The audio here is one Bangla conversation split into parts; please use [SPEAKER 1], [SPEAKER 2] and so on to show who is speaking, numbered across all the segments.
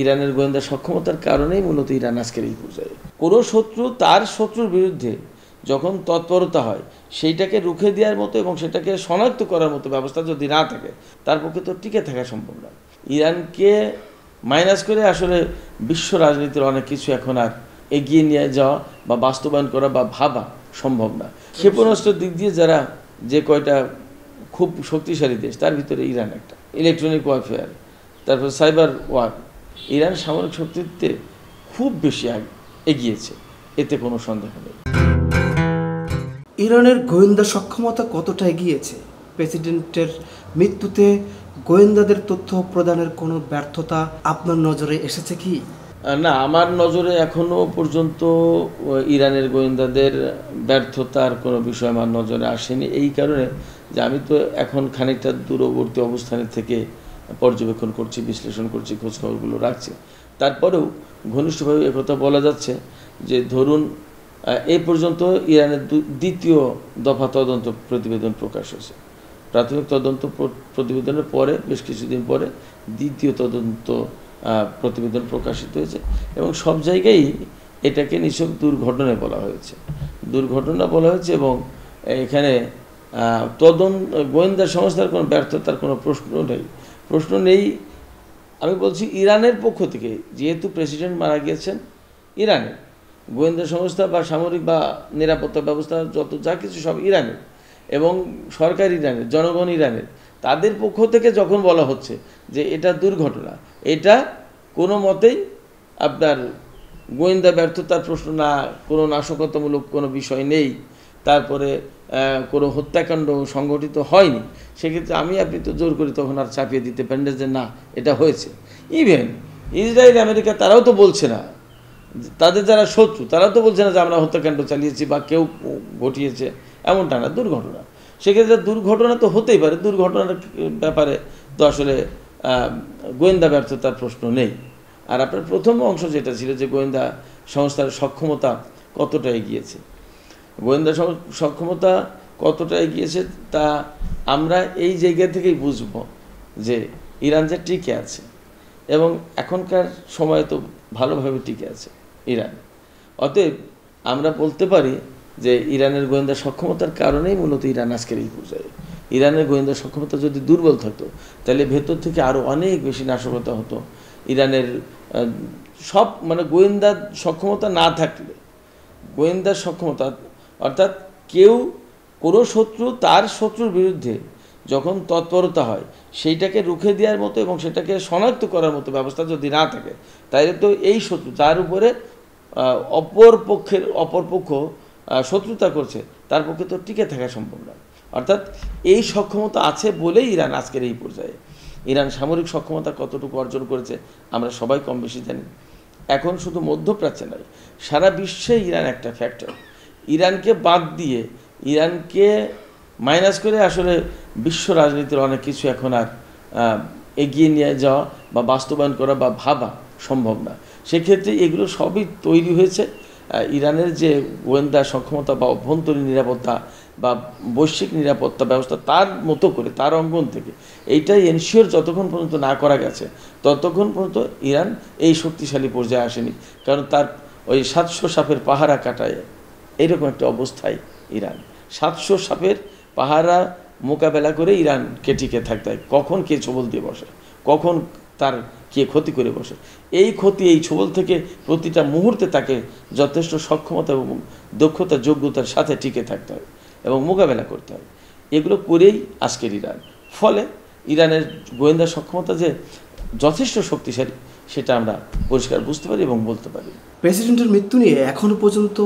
[SPEAKER 1] ইরানের গোয়েন্দা সক্ষমতার কারণেই মূলত ইরান আজকের এই পর্যায়ে। কোনো শত্রু তার শত্রুর বিরুদ্ধে যখন তৎপরতা হয় সেইটাকে রুখে দেওয়ার মতো এবং সেটাকে শনাক্ত করার মতো ব্যবস্থা যদি না থাকে তার পক্ষে তো টিকে থাকা সম্ভব না। ইরানকে মাইনাস করে আসলে বিশ্ব রাজনীতির অনেক কিছু এখন আর এগিয়ে নিয়ে যাওয়া বা বাস্তবায়ন করা বা ভাবা সম্ভব না। ক্ষেপণাস্ত্রের দিক দিয়ে যারা যে কয়টা খুব শক্তিশালী দেশ তার ভিতরে ইরান একটা, ইলেকট্রনিক ওয়ারফেয়ার, তারপর সাইবার ওয়ার, ইরান সামরিক শক্তিতে খুব বেশি এগিয়েছে, এতে কোনো সন্দেহ নেই।
[SPEAKER 2] ইরানের গোয়েন্দা সক্ষমতা কতটা এগিয়েছে? প্রেসিডেন্টের মৃত্যুতে গোয়েন্দাদের তথ্য প্রদানের কোনো ব্যর্থতা আপনার নজরে এসেছে কি?
[SPEAKER 1] না, আমার নজরে এখনো পর্যন্ত ইরানের গোয়েন্দাদের ব্যর্থতার কোনো বিষয় আমার নজরে আসেনি। এই কারণে যে আমি তো এখন খানিকটা দূরবর্তী অবস্থানের থেকে পর্যবেক্ষণ করছি, বিশ্লেষণ করছি, খোঁজখবরগুলো রাখছি। তারপরেও ঘনিষ্ঠভাবে একথা বলা যাচ্ছে যে ধরুন এই পর্যন্ত ইরানের দ্বিতীয় দফা তদন্ত প্রতিবেদন প্রকাশ হয়েছে। প্রাথমিক তদন্ত প্রতিবেদনের পরে বেশ কিছুদিন পরে দ্বিতীয় তদন্ত প্রতিবেদন প্রকাশিত হয়েছে এবং সব জায়গায় এটাকে নিছক দুর্ঘটনায় বলা হয়েছে, দুর্ঘটনা বলা হয়েছে এবং এখানে গোয়েন্দা সংস্থার কোনো ব্যর্থতার কোনো প্রশ্ন নেই। আমি বলছি ইরানের পক্ষ থেকে, যেহেতু প্রেসিডেন্ট মারা গিয়েছেন, ইরানের গোয়েন্দা সংস্থা বা সামরিক বা নিরাপত্তা ব্যবস্থা যত যা কিছু সব ইরানের এবং সরকার ইরানের, জনগণ ইরানের, তাদের পক্ষ থেকে যখন বলা হচ্ছে যে এটা দুর্ঘটনা, এটা কোনো মতেই আপনার গোয়েন্দা ব্যর্থতার প্রশ্ন না, কোনো নাশকতামূলক কোনো বিষয় নেই, তারপরে কোনো হত্যাকাণ্ড সংগঠিত হয়নি, সেক্ষেত্রে আপনি তো জোর করে তখন আর চাপিয়ে দিতে পারেন যে না এটা হয়েছে। ইভেন ইসরায়েল আমেরিকা তারাও তো বলছে না, তাদের যারা শত্রু তারাও তো বলছে না যে আমরা হত্যাকাণ্ড চালিয়েছি বা কেউ ঘটিয়েছে, এমনটা না, দুর্ঘটনা। সেক্ষেত্রে দুর্ঘটনা তো হতেই পারে, দুর্ঘটনার ব্যাপারে তো আসলে গোয়েন্দা ব্যর্থতার প্রশ্ন নেই। আর আপনার প্রথম অংশ যেটা ছিল যে গোয়েন্দা সংস্থার সক্ষমতা কতটা এগিয়েছে, গোয়েন্দা সক্ষমতা কতটা এগিয়েছে তা আমরা এই জায়গা থেকেই বুঝব যে ইরান যে টিকে আছে এবং এখনকার সময় তো ভালোভাবে টিকে আছে ইরান। অতএব আমরা বলতে পারি যে ইরানের গোয়েন্দা সক্ষমতার কারণেই মূলত ইরান আজকের এই পর্যায়ে। ইরানের গোয়েন্দা সক্ষমতা যদি দুর্বল থাকতো তাহলে ভেতর থেকে আরও অনেক বেশি নাশকতা হতো। ইরানের সব গোয়েন্দা সক্ষমতা না থাকলে, গোয়েন্দা সক্ষমতা অর্থাৎ কোনো শত্রু তার শত্রুর বিরুদ্ধে যখন তৎপরতা হয় সেইটাকে রুখে দেওয়ার মতো এবং সেটাকে শনাক্ত করার মতো ব্যবস্থা যদি না থাকে তাহলে তো এই শত্রু তার উপরে অপরপক্ষ শত্রুতা করছে, তার পক্ষে তো টিকে থাকা সম্ভব না। অর্থাৎ এই সক্ষমতা আছে বলেই ইরান আজকের এই পর্যায়ে। ইরান সামরিক সক্ষমতা কতটুকু অর্জন করেছে আমরা সবাই কম বেশি জানি। এখন শুধু মধ্যপ্রাচ্যে নয়, সারা বিশ্বে ইরান একটা ফ্যাক্টর। ইরানকে বাদ দিয়ে, ইরানকে মাইনাস করে আসলে বিশ্ব রাজনীতির অনেক কিছু এখন আর এগিয়ে নিয়ে যাওয়া বা বাস্তবায়ন করা বা ভাবা সম্ভব না। সেক্ষেত্রে এগুলো সবই তৈরি হয়েছে ইরানের যে গোয়েন্দা সক্ষমতা বা অভ্যন্তরীণ নিরাপত্তা বা বৈশ্বিক নিরাপত্তা ব্যবস্থা তার মতো করে, তার অঙ্গন থেকে এইটাই এনশিওর যতক্ষণ পর্যন্ত না করা গেছে ততক্ষণ পর্যন্ত ইরান এই শক্তিশালী পর্যায়ে আসেনি। কারণ তার ওই 700 সাপের পাহারা কাটায় এইরকম একটা অবস্থায় ইরান 700 সাপের পাহারা মোকাবেলা করে ইরানকে টিকে থাকতে হয়। কখন কে ছোবল দিয়ে বসে, কখন তার কে ক্ষতি করে বসে, এই ছোবল থেকে প্রতিটা মুহূর্তে তাকে যথেষ্ট সক্ষমতা এবং দক্ষতা যোগ্যতার সাথে টিকে থাকতে হয় এবং মোকাবেলা করতে হয়। এগুলো করেই আজকের ইরান। ফলে ইরানের গোয়েন্দা সক্ষমতা যে যথেষ্ট শক্তিশালী সেটা আমরা পরিষ্কার বুঝতে পারি এবং বলতে পারি।
[SPEAKER 2] প্রেসিডেন্টের মৃত্যু নিয়ে এখনো পর্যন্ত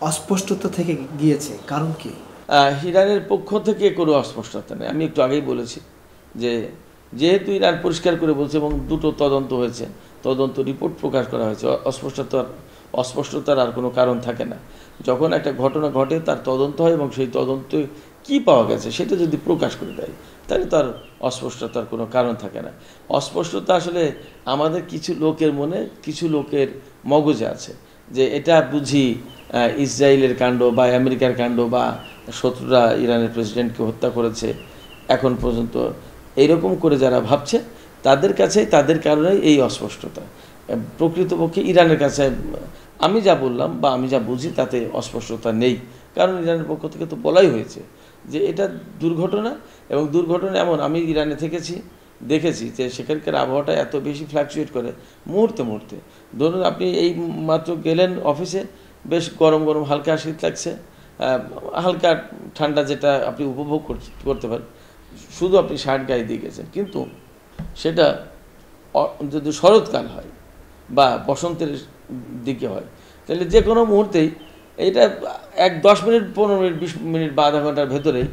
[SPEAKER 2] অস্পষ্টতা থেকে গিয়েছে, কারণ কি?
[SPEAKER 1] ইরানের পক্ষ থেকে কোনো অস্পষ্টতা নেই। আমি একটু আগেই বলেছি যে যেহেতু ইরান পরিষ্কার করে বলছে এবং দুটো তদন্ত হয়েছে, তদন্ত রিপোর্ট প্রকাশ করা হয়েছে, অস্পষ্টতার আর কোনো কারণ থাকে না। যখন একটা ঘটনা ঘটে তার তদন্ত হয় এবং সেই তদন্তে কী পাওয়া গেছে সেটা যদি প্রকাশ করে দেয় তাহলে তার অস্পষ্টতার কোনো কারণ থাকে না। অস্পষ্টতা আসলে আমাদের কিছু লোকের মনে, কিছু লোকের মগজে আছে যে এটা বুঝি ইসরায়েলের কাণ্ড বা আমেরিকার কাণ্ড বা শত্রুরা ইরানের প্রেসিডেন্টকে হত্যা করেছে। এখন পর্যন্ত এইরকম করে যারা ভাবছে তাদের কাছেই, তাদের কারণেই এই অস্পষ্টতা। প্রকৃতপক্ষে ইরানের কাছে আমি যা বললাম বা আমি যা বুঝি তাতে অস্পষ্টতা নেই, কারণ ইরানের পক্ষ থেকে তো বলাই হয়েছে যে এটা দুর্ঘটনা। এবং দুর্ঘটনা এমন, আমি ইরানে থেকেছি, দেখেছি যে সেখানকার আবহাওয়াটা এত বেশি ফ্ল্যাকচুয়েট করে মুহূর্তে মুহূর্তে। ধরুন আপনি এই মাত্র গেলেন অফিসে, বেশ গরম গরম হালকা শীত লাগছে, হালকা ঠান্ডা যেটা আপনি উপভোগ করতে পারেন, শুধু আপনি শার্ট গায়ে দিয়ে গেছেন। কিন্তু সেটা যদি শরৎকাল হয় বা বসন্তের দিকে হয়, তাহলে যে কোনো মুহূর্তেই এটা 10 মিনিট 15 মিনিট 20 মিনিট বা আধা ঘন্টার ভেতরেই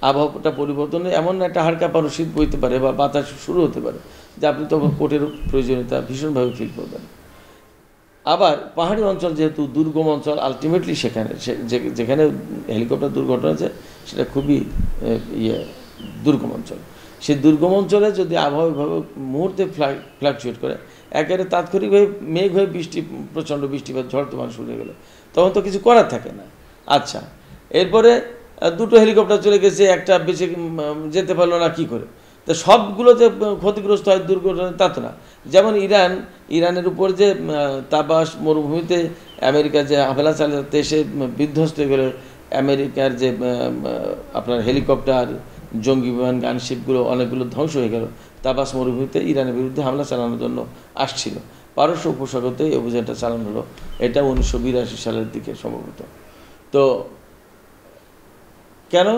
[SPEAKER 1] আবহাওয়াটা পরিবর্তনে এমন একটা হাড় কাঁপানো শীত বইতে পারে বা বাতাস শুরু হতে পারে যে আপনি তখন কোটের প্রয়োজনীয়তা ভীষণভাবে ফিল করবেন। আবার পাহাড়ি অঞ্চল যেহেতু দুর্গম অঞ্চল, আলটিমেটলি সেখানে যেখানে হেলিকপ্টার দুর্ঘটনা হয়েছে সেটা খুবই দুর্গম অঞ্চল। সেই দুর্গম অঞ্চলে যদি আবহাওয়া এভাবে মুহূর্তে ফ্ল্যাকচুয়েট করে, একেবারে তাৎক্ষণিকভাবে মেঘ হয়ে প্রচণ্ড বৃষ্টি বা ঝড় তুফান শুরু হয়ে গেল, তখন তো কিছু করার থাকে না। আচ্ছা, এরপরে 2টো হেলিকপ্টার চলে গেছে, একটা বেঁচে যেতে পারলো না, কি করে? তো সবগুলো যে ক্ষতিগ্রস্ত হয় দুর্ঘটনা তা তো না। যেমন ইরানের উপর যে তাবাস মরুভূমিতে আমেরিকা যে হামলা চালাতে এসে বিধ্বস্ত হয়ে গেল, আমেরিকার যে আপনার হেলিকপ্টার, জঙ্গি বিমান, গানশিপগুলো অনেকগুলো ধ্বংস হয়ে গেল তাবাস মরুভূমিতে ইরানের বিরুদ্ধে হামলা চালানোর জন্য আসছিল। পারস্য উপসাগরতে এই অভিযানটা চালানো হলো, এটা 1982 সালের দিকে সম্ভবত। তো কেন?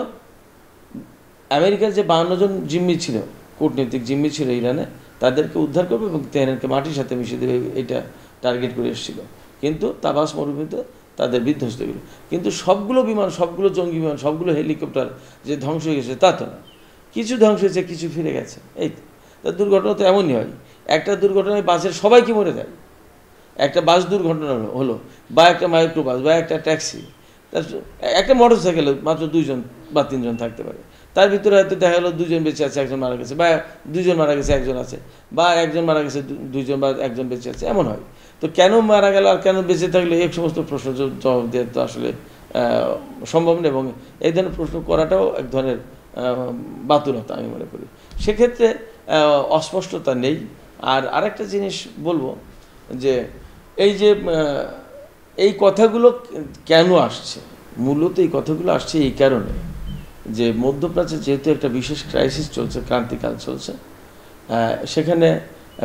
[SPEAKER 1] আমেরিকার যে 52 জন জিম্মি ছিল, কূটনৈতিক জিম্মি ছিল ইরানে, তাদেরকে উদ্ধার করবে এবং তেহরানকে মাটির সাথে মিশিয়ে দেবে, এটা টার্গেট করে এসেছিল। কিন্তু তাবাস মরুভূমিতে তাদের বিধ্বস্ত হয়ে গেল। কিন্তু সবগুলো বিমান, সবগুলো জঙ্গি বিমান, সবগুলো হেলিকপ্টার যে ধ্বংস হয়ে গেছে তা তো না, কিছু ধ্বংস হয়েছে, কিছু ফিরে গেছে। এই তা দুর্ঘটনা তো এমনই হয়। একটা দুর্ঘটনায় বাসের সবাই কি মরে যায়? একটা বাস দুর্ঘটনা হলো, বা একটা মাইক্রোবাস বা একটা ট্যাক্সি, তার একটা মোটর সাইকেলে মাত্র 2 জন বা 3 জন থাকতে পারে, তার ভিতরে হয়তো দেখা গেলো 2 জন বেঁচে আছে, 1 জন মারা গেছে, বা 2 জন মারা গেছে 1 জন আছে, বা 1 জন মারা গেছে 2 জন বা 1 জন বেঁচে আছে, এমন হয়। তো কেন মারা গেল আর কেন বেঁচে থাকলে, এই সমস্ত প্রশ্ন জবাব দেওয়া তো আসলে সম্ভব নয়, এবং এই ধরনের প্রশ্ন করাটাও এক ধরনের বাতুলতা আমি মনে করি। সেক্ষেত্রে অস্পষ্টতা নেই। আর আরেকটা জিনিস বলবো যে এই যে এই কথাগুলো কেন আসছে, মূলত এই কথাগুলো আসছে এই কারণে যে মধ্যপ্রাচ্যে যেহেতু একটা বিশেষ ক্রাইসিস চলছে, ক্রান্তিকাল চলছে, সেখানে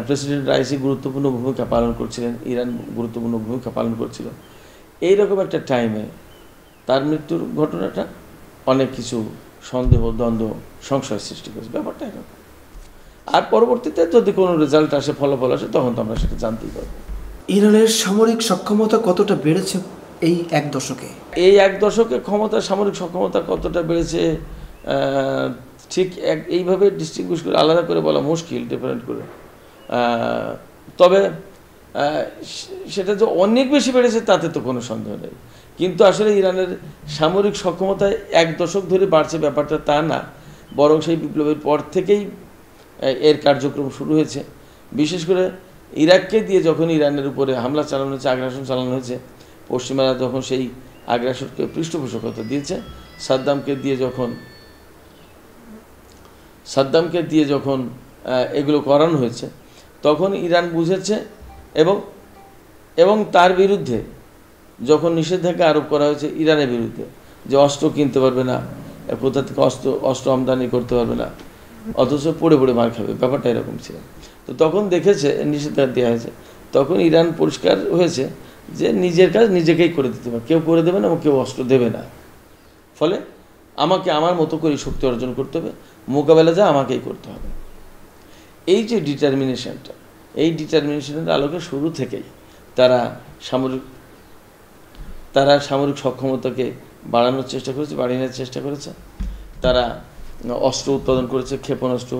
[SPEAKER 1] প্রেসিডেন্ট রাইসি গুরুত্বপূর্ণ ভূমিকা পালন করছিলেন, ইরান গুরুত্বপূর্ণ ভূমিকা পালন করছিল। এইরকম একটা টাইমে তার মৃত্যুর ঘটনাটা অনেক কিছু সন্দেহ, দ্বন্দ্ব, সংশয় সৃষ্টি করেছে, ব্যাপারটা এরকম। আর পরবর্তীতে যদি কোনো রেজাল্ট আসে, ফলাফল আসে, তখন তো আমরা সেটা জানতেই পারবো।
[SPEAKER 2] ইরানের সামরিক সক্ষমতা কতটা বেড়েছে এই 1 দশকে?
[SPEAKER 1] এই 1 দশকে সামরিক সক্ষমতা কতটা বেড়েছে ঠিক এইভাবে ডিস্টিংগুইশ করে আলাদা করে বলা মুশকিল, ডিফারেন্ট করে। তবে সেটা যে অনেক বেশি বেড়েছে তাতে তো কোনো সন্দেহ নেই। কিন্তু আসলে ইরানের সামরিক সক্ষমতায় 1 দশক ধরে বাড়ছে ব্যাপারটা তা না, বরং সেই বিপ্লবের পর থেকেই এর কার্যক্রম শুরু হয়েছে। বিশেষ করে ইরাককে দিয়ে যখন ইরানের উপরে হামলা চালানো হয়েছে, আগ্রাসন চালানো হয়েছে, পশ্চিমারা যখন সেই আগ্রাসনকে পৃষ্ঠপোষকতা দিয়েছে, সাদ্দামকে দিয়ে যখন এগুলো করানো হয়েছে, তখন ইরান বুঝেছে এবং তার বিরুদ্ধে যখন নিষেধাজ্ঞা আরোপ করা হয়েছে ইরানের বিরুদ্ধে, যে অস্ত্র কিনতে পারবে না, কোথা থেকে অস্ত্র আমদানি করতে পারবে না, অথচ পড়ে পড়ে মার খাবে, ব্যাপারটা এরকম ছিল। তো তখন দেখেছে নিষেধাজ্ঞা দেওয়া হয়েছে, তখন ইরান পরিষ্কার হয়েছে যে নিজের কাজ নিজেকেই করে দিতে হবে, কেউ করে দেবে না এবং কেউ অস্ত্র দেবে না। ফলে আমাকে আমার মতো করে শক্তি অর্জন করতে হবে, মোকাবেলা যা আমাকেই করতে হবে। এই যে ডিটারমিনেশনটা, এই ডিটারমিনেশনের আলোকে শুরু থেকেই তারা সামরিক সক্ষমতাকে বাড়ানোর চেষ্টা করেছে, বাড়িয়ে নেওয়ার চেষ্টা করেছে। তারা অস্ত্র উৎপাদন করেছে, ক্ষেপণাস্ত্র,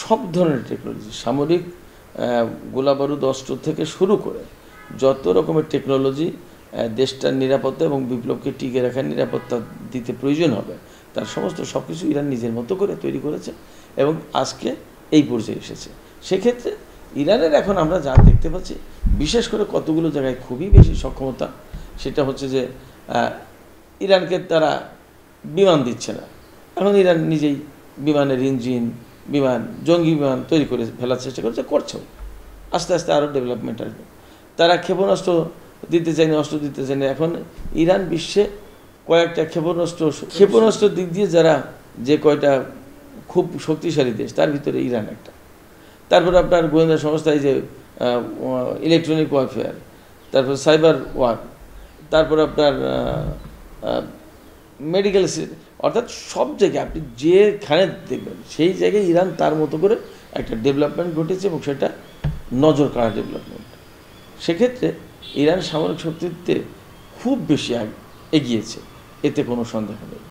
[SPEAKER 1] সব ধরনের টেকনোলজি, সামরিক গোলাবারুদ অস্ত্র থেকে শুরু করে যত রকমের টেকনোলজি দেশটার নিরাপত্তা এবং বিপ্লবকে টিকে রাখার নিরাপত্তা দিতে প্রয়োজন হবে, তার সব কিছু ইরান নিজের মতো করে তৈরি করেছে এবং আজকে এই পর্যায়ে এসেছে। সেক্ষেত্রে ইরানের এখন আমরা যা দেখতে পাচ্ছি, বিশেষ করে কতগুলো জায়গায় খুবই বেশি সক্ষমতা, সেটা হচ্ছে যে ইরানকে তারা বিমান দিচ্ছে না, এখন ইরান নিজেই বিমানের ইঞ্জিন, জঙ্গি বিমান তৈরি করে ফেলার চেষ্টা করছেও। আস্তে আস্তে আরও ডেভেলপমেন্ট আসবে। তারা ক্ষেপণাস্ত্র দিতে চায়নি, অস্ত্র দিতে চায়নি। এখন ইরান বিশ্বে কয়েকটা ক্ষেপণাস্ত্র দিক দিয়ে যারা যে কয়টা খুব শক্তিশালী দেশ, তার ভিতরে ইরান একটা। তারপর আপনার গোয়েন্দা সংস্থা, এই যে ইলেকট্রনিক ওয়ারফেয়ার, তারপর সাইবার ওয়ার, তারপর আপনার মেডিকেল, অর্থাৎ সব জায়গায় আপনি যেখানে দেখবেন সেই জায়গায় ইরান তার মতো করে একটা ডেভেলপমেন্ট ঘটেছে, এবং সেটা নজর কাড়া ডেভেলপমেন্ট। সেক্ষেত্রে ইরান সামরিক শক্তিতে খুব বেশি এগিয়েছে, এতে কোনো সন্দেহ নেই।